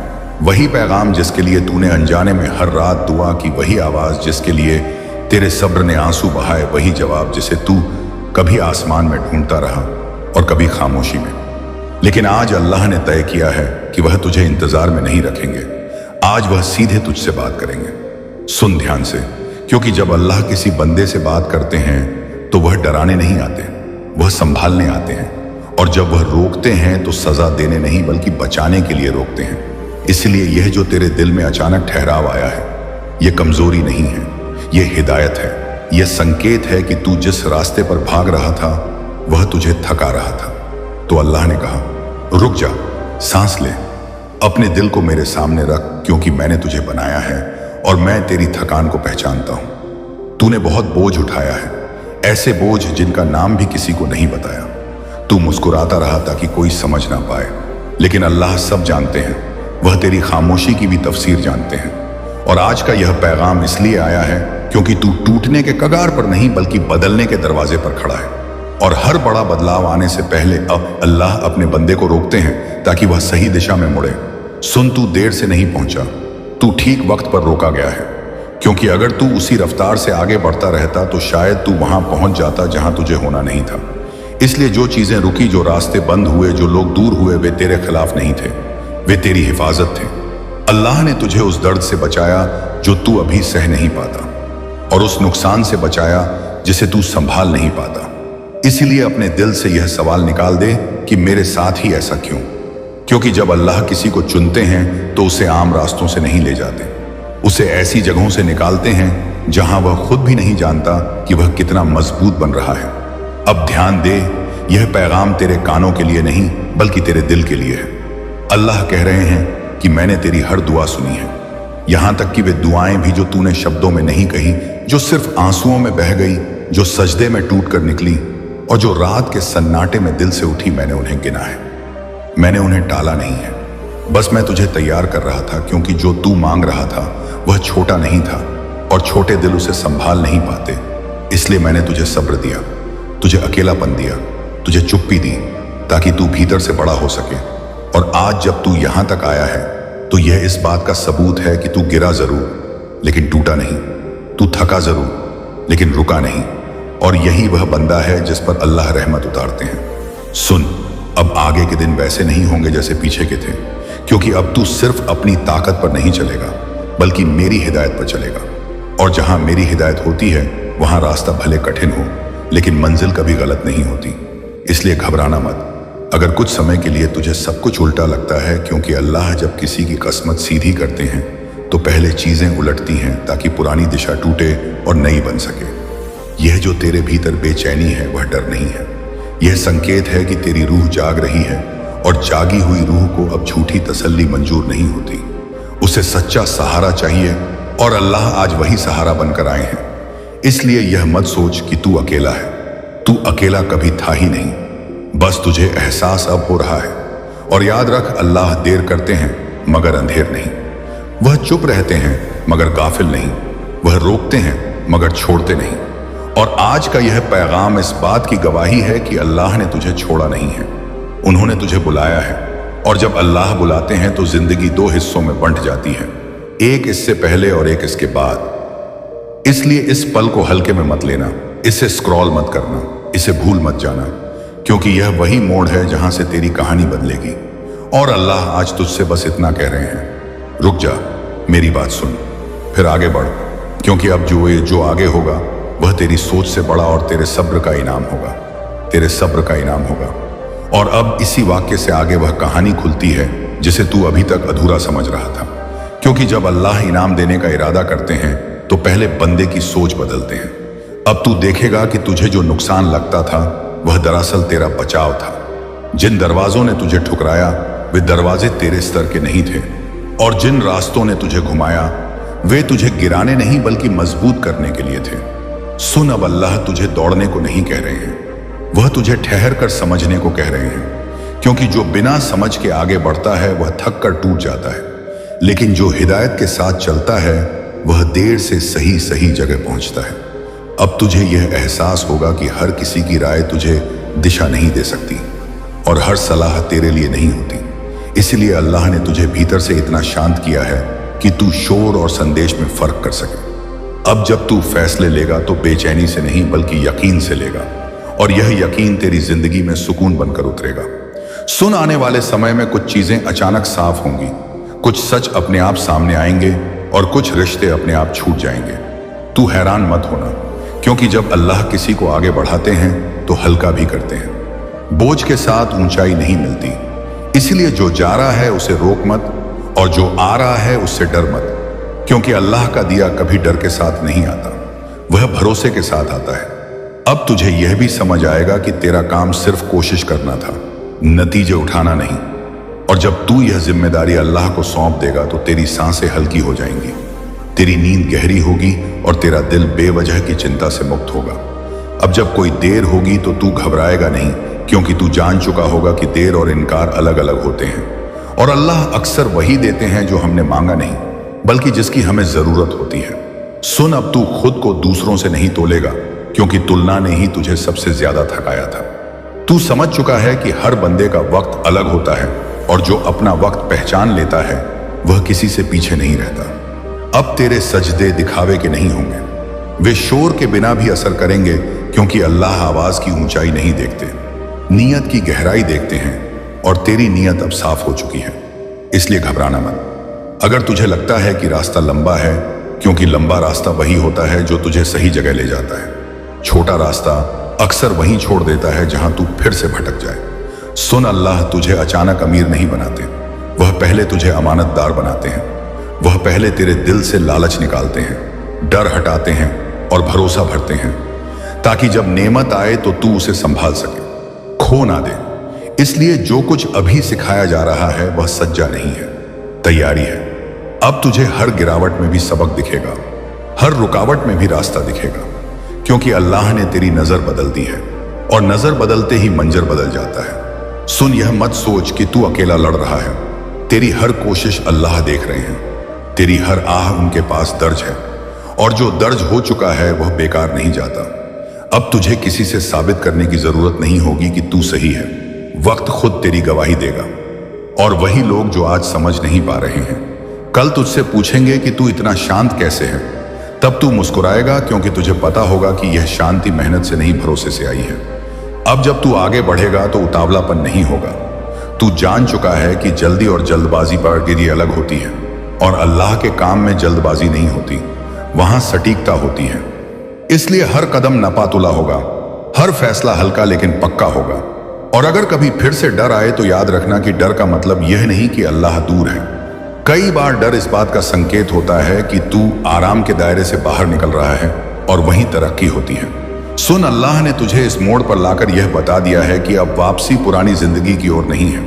वही पैगाम जिसके लिए तूने अनजाने में हर रात दुआ की, वही आवाज जिसके लिए तेरे सब्र ने आंसू बहाए, वही जवाब जिसे तू कभी आसमान में ढूंढता रहा और कभी खामोशी में। लेकिन आज अल्लाह ने तय किया है कि वह तुझे इंतजार में नहीं रखेंगे। आज वह सीधे तुझसे बात करेंगे। सुन ध्यान से, क्योंकि जब अल्लाह किसी बंदे से बात करते हैं तो वह डराने नहीं आते, वह संभालने आते हैं। और जब वह रोकते हैं तो सजा देने नहीं बल्कि बचाने के लिए रोकते हैं। इसलिए यह जो तेरे दिल में अचानक ठहराव आया है, यह कमजोरी नहीं है, यह हिदायत है। यह संकेत है कि तू जिस रास्ते पर भाग रहा था वह तुझे थका रहा था। तो अल्लाह ने कहा, रुक जा, सांस ले, अपने दिल को मेरे सामने रख, क्योंकि मैंने तुझे बनाया है और मैं तेरी थकान को पहचानता हूं। तूने बहुत बोझ उठाया है, ऐसे बोझ जिनका नाम भी किसी को नहीं बताया। तू मुस्कुराता रहा ताकि कोई समझ ना पाए, लेकिन अल्लाह सब जानते हैं, वह तेरी खामोशी की भी तफसीर जानते हैं। और आज का यह पैगाम इसलिए आया है क्योंकि तू टूटने के कगार पर नहीं बल्कि बदलने के दरवाजे पर खड़ा है। और हर बड़ा बदलाव आने से पहले अब अल्लाह अपने बंदे को रोकते हैं ताकि वह सही दिशा में मुड़े। सुन, तू देर से नहीं पहुंचा, तू ठीक वक्त पर रोका गया है, क्योंकि अगर तू उसी रफ्तार से आगे बढ़ता रहता तो शायद तू वहां पहुंच जाता जहां तुझे होना नहीं था। इसलिए जो चीजें रुकी, जो रास्ते बंद हुए, जो लोग दूर हुए, वे तेरे खिलाफ नहीं थे, वे तेरी हिफाजत थे। अल्लाह ने तुझे उस दर्द से बचाया जो तू अभी सह नहीं पाता, और उस नुकसान से बचाया जिसे तू संभाल नहीं पाता। इसीलिए अपने दिल से यह सवाल निकाल दे कि मेरे साथ ही ऐसा क्यों? क्योंकि जब अल्लाह किसी को चुनते हैं तो उसे आम रास्तों से नहीं ले जाते, उसे ऐसी जगहों से निकालते हैं जहां वह खुद भी नहीं जानता कि वह कितना मजबूत बन रहा है। अब ध्यान दे, यह पैगाम तेरे कानों के लिए नहीं बल्कि तेरे दिल के लिए है। अल्लाह कह रहे हैं कि मैंने तेरी हर दुआ सुनी है, यहां तक कि वे दुआएं भी जो तूने शब्दों में नहीं कही, जो सिर्फ आंसुओं में बह गई, जो सजदे में टूट कर निकली और जो रात के सन्नाटे में दिल से उठी, मैंने उन्हें गिना है। मैंने उन्हें टाला नहीं है, बस मैं तुझे तैयार कर रहा था, क्योंकि जो तू मांग रहा था वह छोटा नहीं था और छोटे दिल उसे संभाल नहीं पाते। इसलिए मैंने तुझे सब्र दिया, तुझे अकेलापन दिया, तुझे चुप्पी दी, ताकि तू भीतर से बड़ा हो सके। और आज जब तू यहां तक आया है तो यह इस बात का सबूत है कि तू गिरा जरूर लेकिन टूटा नहीं, तू थका जरूर लेकिन रुका नहीं। और यही वह बंदा है जिस पर अल्लाह रहमत उतारते हैं। सुन, अब आगे के दिन वैसे नहीं होंगे जैसे पीछे के थे, क्योंकि अब तू सिर्फ अपनी ताकत पर नहीं चलेगा बल्कि मेरी हिदायत पर चलेगा। और जहां मेरी हिदायत होती है वहां रास्ता भले कठिन हो लेकिन मंजिल कभी गलत नहीं होती। इसलिए घबराना मत अगर कुछ समय के लिए तुझे सब कुछ उल्टा लगता है, क्योंकि अल्लाह जब किसी की किस्मत सीधी करते हैं तो पहले चीजें उलटती हैं ताकि पुरानी दिशा टूटे और नई बन सके। यह जो तेरे भीतर बेचैनी है वह डर नहीं है, यह संकेत है कि तेरी रूह जाग रही है, और जागी हुई रूह को अब झूठी तसल्ली मंजूर नहीं होती, उसे सच्चा सहारा चाहिए, और अल्लाह आज वही सहारा बनकर आए हैं। इसलिए यह मत सोच कि तू अकेला है, तू अकेला कभी था ही नहीं, बस तुझे एहसास अब हो रहा है। और याद रख, अल्लाह देर करते हैं मगर अंधेर नहीं, वह चुप रहते हैं मगर गाफिल नहीं, वह रोकते हैं मगर छोड़ते नहीं। और आज का यह पैगाम इस बात की गवाही है कि अल्लाह ने तुझे छोड़ा नहीं है, उन्होंने तुझे बुलाया है। और जब अल्लाह बुलाते हैं तो जिंदगी दो हिस्सों में बंट जाती है, एक इससे पहले और एक इसके बाद। इसलिए इस पल को हल्के में मत लेना, इसे स्क्रॉल मत करना, इसे भूल मत जाना, क्योंकि यह वही मोड़ है जहां से तेरी कहानी बदलेगी। और अल्लाह आज तुझसे बस इतना कह रहे हैं, रुक जा, मेरी बात सुन, फिर आगे बढ़, क्योंकि अब जो आगे होगा वह तेरी सोच से बड़ा और तेरे सब्र का इनाम होगा, तेरे सब्र का इनाम होगा। और अब इसी वाक्य से आगे वह कहानी खुलती है जिसे तू अभी तक अधूरा समझ रहा था, क्योंकि जब अल्लाह इनाम देने का इरादा करते हैं तो पहले बंदे की सोच बदलते हैं। अब तू देखेगा कि तुझे जो नुकसान लगता था वह दरअसल तेरा बचाव था। जिन दरवाजों ने तुझे ठुकराया वे दरवाजे तेरे स्तर के नहीं थे, और जिन रास्तों ने तुझे घुमाया वे तुझे गिराने नहीं बल्कि मजबूत करने के लिए थे। सुन, अब अल्लाह तुझे दौड़ने को नहीं कह रहे हैं, वह तुझे ठहर कर समझने को कह रहे हैं, क्योंकि जो बिना समझ के आगे बढ़ता है वह थक कर टूट जाता है, लेकिन जो हिदायत के साथ चलता है वह देर से सही जगह पहुंचता है। अब तुझे यह एहसास होगा कि हर किसी की राय तुझे दिशा नहीं दे सकती और हर सलाह तेरे लिए नहीं होती। इसलिए अल्लाह ने तुझे भीतर से इतना शांत किया है कि तू शोर और संदेश में फर्क कर सके। अब जब तू फैसले लेगा तो बेचैनी से नहीं बल्कि यकीन से लेगा, और यह यकीन तेरी जिंदगी में सुकून बनकर उतरेगा। सुन, आने वाले समय में कुछ चीजें अचानक साफ होंगी, कुछ सच अपने आप सामने आएंगे और कुछ रिश्ते अपने आप छूट जाएंगे। तू हैरान मत होना, क्योंकि जब अल्लाह किसी को आगे बढ़ाते हैं तो हल्का भी करते हैं। बोझ के साथ ऊंचाई नहीं मिलती। इसलिए जो जा रहा है उसे रोक मत, और जो आ रहा है उससे डर मत, क्योंकि अल्लाह का दिया कभी डर के साथ नहीं आता, वह भरोसे के साथ आता है। अब तुझे यह भी समझ आएगा कि तेरा काम सिर्फ कोशिश करना था, नतीजे उठाना नहीं। और जब तू यह जिम्मेदारी अल्लाह को सौंप देगा तो तेरी सांसें हल्की हो जाएंगी, तेरी नींद गहरी होगी और तेरा दिल बेवजह की चिंता से मुक्त होगा। अब जब कोई देर होगी तो तू घबराएगा नहीं, क्योंकि तू जान चुका होगा कि देर और इनकार अलग अलग होते हैं, और अल्लाह अक्सर वही देते हैं जो हमने मांगा नहीं, बल्कि जिसकी हमें जरूरत होती है। सुन, अब तू खुद को दूसरों से नहीं तोलेगा, क्योंकि तुलना ने ही तुझे सबसे ज्यादा थकाया था। तू समझ चुका है कि हर बंदे का वक्त अलग होता है, और जो अपना वक्त पहचान लेता है वह किसी से पीछे नहीं रहता। अब तेरे सजदे दिखावे के नहीं होंगे, वे शोर के बिना भी असर करेंगे, क्योंकि अल्लाह आवाज की ऊंचाई नहीं देखते, नीयत की गहराई देखते हैं, और तेरी नीयत अब साफ हो चुकी है, इसलिए घबराना मत। अगर तुझे लगता है कि रास्ता लंबा है, क्योंकि लंबा रास्ता वही होता है जो तुझे सही जगह ले जाता है, छोटा रास्ता अक्सर वहीं छोड़ देता है जहां तू फिर से भटक जाए। सुन, अल्लाह तुझे अचानक अमीर नहीं बनाते, वह पहले तुझे अमानतदार बनाते हैं। वह पहले तेरे दिल से लालच निकालते हैं, डर हटाते हैं और भरोसा भरते हैं, ताकि जब नेमत आए तो तू उसे संभाल सके, खो ना दे। इसलिए जो कुछ अभी सिखाया जा रहा है वह सज्जा नहीं है, तैयारी है। अब तुझे हर गिरावट में भी सबक दिखेगा, हर रुकावट में भी रास्ता दिखेगा, क्योंकि अल्लाह ने तेरी नजर बदल दी है, और नजर बदलते ही मंजर बदल जाता है। सुन, यह मत सोच कि तू अकेला लड़ रहा है, तेरी हर कोशिश अल्लाह देख रहे हैं, तेरी हर आह उनके पास दर्ज है, और जो दर्ज हो चुका है वह बेकार नहीं जाता। अब तुझे किसी से साबित करने की जरूरत नहीं होगी कि तू सही है, वक्त खुद तेरी गवाही देगा। और वही लोग जो आज समझ नहीं पा रहे हैं, कल तुझसे पूछेंगे कि तू इतना शांत कैसे है, तब तू मुस्कुराएगा, क्योंकि तुझे पता होगा कि यह शांति मेहनत से नहीं, भरोसे से आई है। अब जब तू आगे बढ़ेगा तो उतावलापन नहीं होगा। तू जान चुका है कि जल्दी और जल्दबाजी पर गिरी अलग होती है, और अल्लाह के काम में जल्दबाजी नहीं होती, वहां सटीकता होती है। इसलिए हर कदम नपातुला होगा, हर फैसला हल्का लेकिन पक्का होगा। और अगर कभी फिर से डर आए तो याद रखना कि डर का मतलब यह नहीं कि अल्लाह दूर है। कई बार डर इस बात का संकेत होता है कि तू आराम के दायरे से बाहर निकल रहा है, और वहीं तरक्की होती है। सुन, अल्लाह ने तुझे इस मोड़ पर लाकर यह बता दिया है कि अब वापसी पुरानी जिंदगी की ओर नहीं है।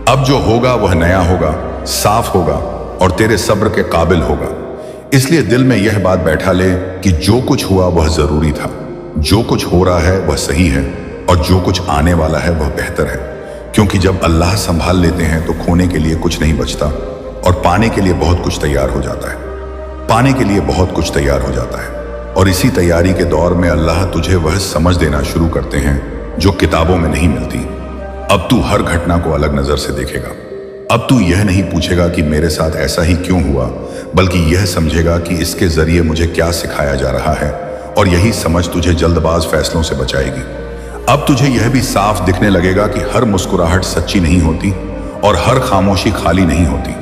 अब जो होगा वह नया होगा, साफ होगा, और तेरे सब्र के काबिल होगा। इसलिए दिल में यह बात बैठा ले कि जो कुछ हुआ वह जरूरी था, जो कुछ हो रहा है वह सही है, और जो कुछ आने वाला है वह बेहतर है। क्योंकि जब अल्लाह संभाल लेते हैं तो खोने के लिए कुछ नहीं बचता, और पाने के लिए बहुत कुछ तैयार हो जाता है। पाने के लिए बहुत कुछ तैयार हो जाता है, और इसी तैयारी के दौर में अल्लाह तुझे वह समझ देना शुरू करते हैं जो किताबों में नहीं मिलती। अब तू हर घटना को अलग नजर से देखेगा। अब तू यह नहीं पूछेगा कि मेरे साथ ऐसा ही क्यों हुआ, बल्कि यह समझेगा कि इसके जरिए मुझे क्या सिखाया जा रहा है, और यही समझ तुझे जल्दबाज फैसलों से बचाएगी। अब तुझे यह भी साफ दिखने लगेगा कि हर मुस्कुराहट सच्ची नहीं होती, और हर खामोशी खाली नहीं होती।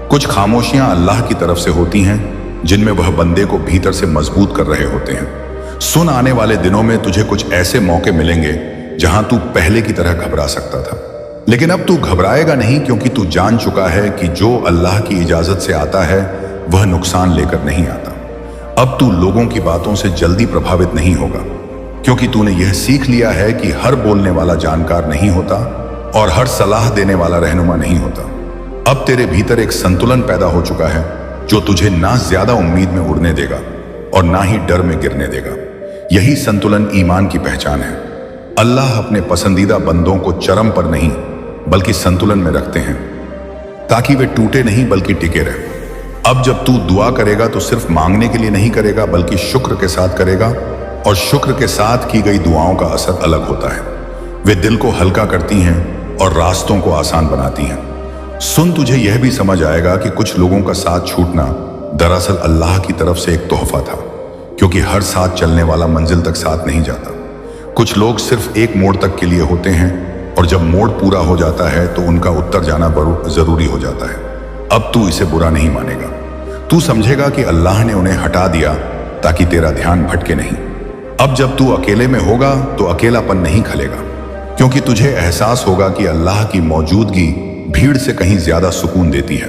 कुछ खामोशियां अल्लाह की तरफ से होती हैं, जिनमें वह बंदे को भीतर से मजबूत कर रहे होते हैं। सुन, आने वाले दिनों में तुझे कुछ ऐसे मौके मिलेंगे जहां तू पहले की तरह घबरा सकता था, लेकिन अब तू घबराएगा नहीं, क्योंकि तू जान चुका है कि जो अल्लाह की इजाजत से आता है वह नुकसान लेकर नहीं आता। अब तू लोगों की बातों से जल्दी प्रभावित नहीं होगा, क्योंकि तूने यह सीख लिया है कि हर बोलने वाला जानकार नहीं होता, और हर सलाह देने वाला रहनुमा नहीं होता। अब तेरे भीतर एक संतुलन पैदा हो चुका है, जो तुझे ना ज्यादा उम्मीद में उड़ने देगा और ना ही डर में गिरने देगा। यही संतुलन ईमान की पहचान है। अल्लाह अपने पसंदीदा बंदों को चरम पर नहीं बल्कि संतुलन में रखते हैं, ताकि वे टूटे नहीं बल्कि टिके रहे। अब जब तू दुआ करेगा तो सिर्फ मांगने के लिए नहीं करेगा, बल्कि शुक्र के साथ करेगा, और शुक्र के साथ की गई दुआओं का असर अलग होता है। वे दिल को हल्का करती हैं और रास्तों को आसान बनाती हैं। सुन, तुझे यह भी समझ आएगा कि कुछ लोगों का साथ छूटना दरअसल अल्लाह की तरफ से एक तोहफा था, क्योंकि हर साथ चलने वाला मंजिल तक साथ नहीं जाता। कुछ लोग सिर्फ एक मोड़ तक के लिए होते हैं, और जब मोड़ पूरा हो जाता है तो उनका उत्तर जाना जरूरी हो जाता है। अब तू इसे बुरा नहीं मानेगा, तू समझेगा कि अल्लाह ने उन्हें हटा दिया ताकि तेरा ध्यान भटके नहीं। अब जब तू अकेले में होगा तो अकेलापन नहीं खलेगा, क्योंकि तुझे एहसास होगा कि अल्लाह की मौजूदगी भीड़ से कहीं ज्यादा सुकून देती है।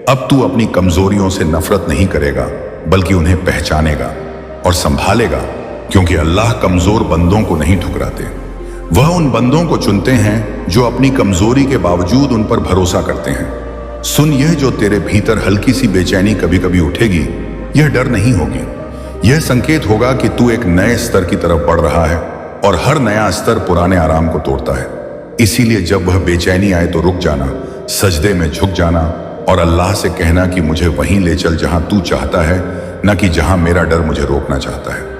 अब तू अपनी कमजोरियों से नफरत नहीं करेगा, बल्कि उन्हें पहचानेगा और संभालेगा, क्योंकि अल्लाह कमजोर बंदों को नहीं ठुकराते। वह उन बंदों को चुनते हैं जो अपनी कमजोरी के बावजूद उन पर भरोसा करते हैं। सुन, यह जो तेरे भीतर हल्की सी बेचैनी कभी कभी उठेगी, यह डर नहीं होगी। यह संकेत होगा कि तू एक नए स्तर की तरफ बढ़ रहा है, और हर नया स्तर पुराने आराम को तोड़ता है। इसीलिए जब वह बेचैनी आए तो रुक जाना, सजदे में झुक जाना और अल्लाह से कहना कि मुझे वहीं ले चल जहां तू चाहता है, न कि जहां मेरा डर मुझे रोकना चाहता है।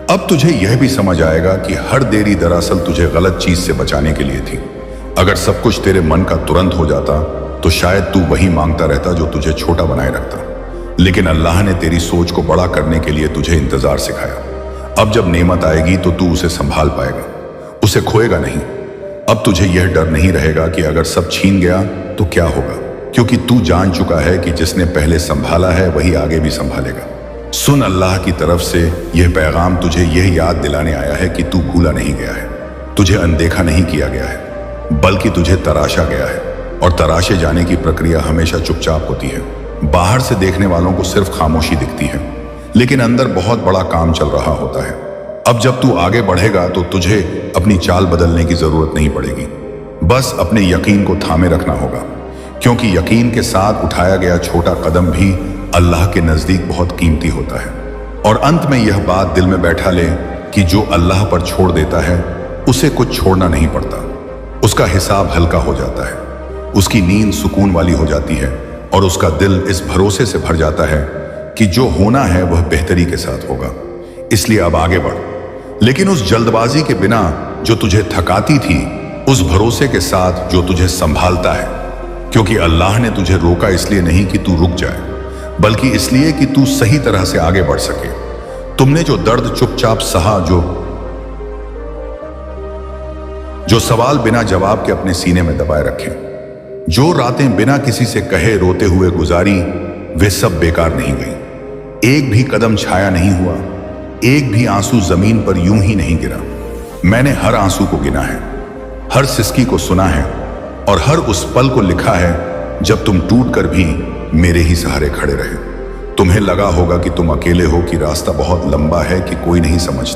अब तुझे यह भी समझ आएगा कि हर देरी दरअसल तुझे गलत चीज से बचाने के लिए थी। अगर सब कुछ तेरे मन का तुरंत हो जाता तो शायद तू वही मांगता रहता जो तुझे छोटा बनाए रखता। लेकिन अल्लाह ने तेरी सोच को बड़ा करने के लिए तुझे इंतजार सिखाया। अब जब नेमत आएगी तो तू उसे संभाल पाएगा, उसे खोएगा नहीं। अब तुझे यह डर नहीं रहेगा कि अगर सब छीन गया तो क्या होगा, क्योंकि तू जान चुका है कि जिसने पहले संभाला है वही आगे भी संभालेगा। सुन, अल्लाह की तरफ से यह पैगाम तुझे यह याद दिलाने आया है कि तू भूला नहीं गया है, तुझे अनदेखा नहीं किया गया है, बल्कि तुझे तराशा गया है। और तराशे जाने की प्रक्रिया हमेशा चुपचाप होती है। बाहर से देखने वालों को सिर्फ खामोशी दिखती है, लेकिन अंदर बहुत बड़ा काम चल रहा होता है। अब जब तू आगे बढ़ेगा तो तुझे अपनी चाल बदलने की जरूरत नहीं पड़ेगी, बस अपने यकीन को थामे रखना होगा, क्योंकि यकीन के साथ उठाया गया छोटा कदम भी अल्लाह के नजदीक बहुत कीमती होता है। और अंत में यह बात दिल में बैठा ले कि जो अल्लाह पर छोड़ देता है उसे कुछ छोड़ना नहीं पड़ता। उसका हिसाब हल्का हो जाता है, उसकी नींद सुकून वाली हो जाती है, और उसका दिल इस भरोसे से भर जाता है कि जो होना है वह बेहतरी के साथ होगा। इसलिए अब आगे बढ़, लेकिन उस जल्दबाजी के बिना जो तुझे थकाती थी, उस भरोसे के साथ जो तुझे संभालता है। क्योंकि अल्लाह ने तुझे रोका इसलिए नहीं कि तू रुक जाए, बल्कि इसलिए कि तू सही तरह से आगे बढ़ सके। तुमने जो दर्द चुपचाप सहा, जो सवाल बिना जवाब के अपने सीने में दबाए रखे, जो रातें बिना किसी से कहे रोते हुए गुजारी, वे सब बेकार नहीं गई। एक भी कदम छाया नहीं हुआ, एक भी आंसू जमीन पर यूं ही नहीं गिरा। मैंने हर आंसू को गिना है, हर सिसकी को सुना है, और हर उस पल को लिखा है जब तुम टूट कर भी मेरे ही सहारे खड़े रहे। तुम्हें लगा होगा कि तुम अकेले हो, कि रास्ता बहुत लंबा है, कि कोई नहीं समझता,